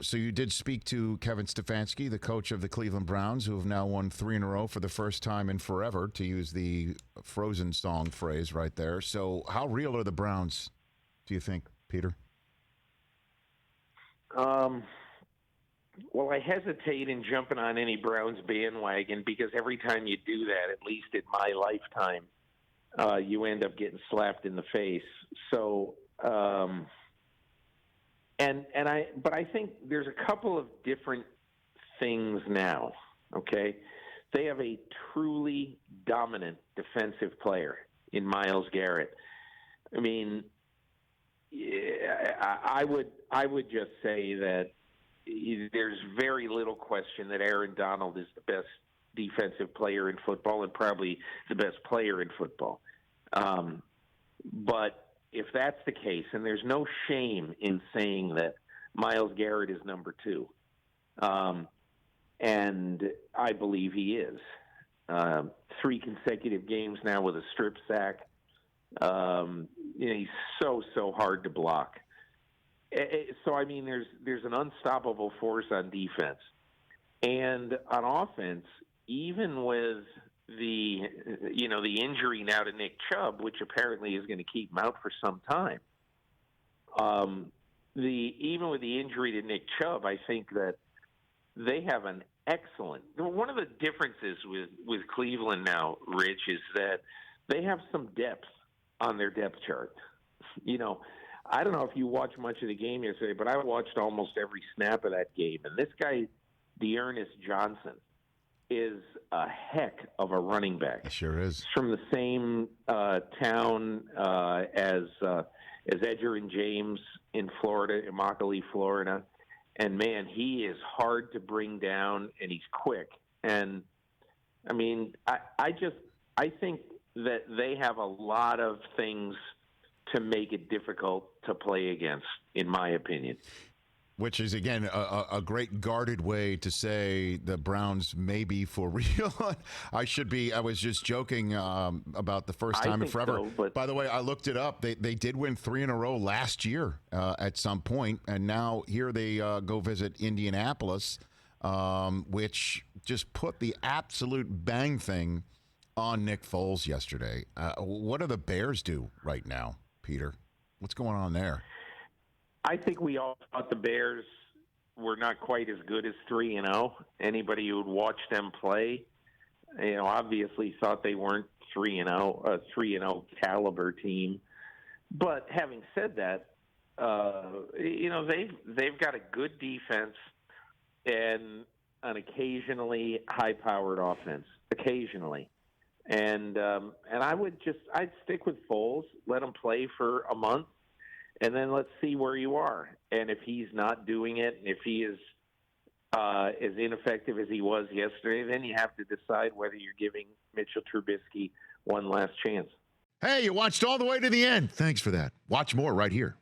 So you did speak to Kevin Stefanski, the coach of the Cleveland Browns, who have now won 3 in a row for the first time in forever, to use the Frozen song phrase right there. So how real are the Browns, do you think, Peter? Well, I hesitate in jumping on any Browns bandwagon because every time you do that, at least in my lifetime, you end up getting slapped in the face. So, but I think there's a couple of different things now. Okay, they have a truly dominant defensive player in Myles Garrett. I mean, I would just say that there's very little question that Aaron Donald is the best defensive player in football and probably the best player in football. But if that's the case, and there's no shame in saying that Myles Garrett is number 2, and I believe he is. 3 consecutive games now with a strip sack. He's so hard to block. So, I mean, there's an unstoppable force on defense. And on offense, even with the injury now to Nick Chubb, which apparently is going to keep him out for some time, even with the injury to Nick Chubb, I think that they have an excellent – one of the differences with Cleveland now, Rich, is that they have some depth on their depth chart. I don't know if you watched much of the game yesterday, but I watched almost every snap of that game. And this guy, Dearness Johnson, is a heck of a running back. He sure is. He's from the same town as Edger and James in Florida, Immokalee, Florida. And, man, he is hard to bring down, and he's quick. And, I mean, I think that they have a lot of things to make it difficult to play against, in my opinion. Which is, again, a great guarded way to say the Browns may be for real. I was just joking about the first time in forever. So, but by the way, I looked it up. They did win 3 in a row last year at some point, and now here they go visit Indianapolis, which just put the absolute bang thing on Nick Foles yesterday. What do the Bears do right now, Peter? What's going on there? I think we all thought the Bears were not quite as good as 3-0. Anybody who would watch them play, obviously thought they weren't 3-0, a 3-0 caliber team. But having said that, they've got a good defense and an occasionally high-powered offense, occasionally. And I'd stick with Foles, let him play for a month, and then let's see where you are. And if he's not doing it, and if he is as ineffective as he was yesterday, then you have to decide whether you're giving Mitchell Trubisky one last chance. Hey, you watched all the way to the end. Thanks for that. Watch more right here.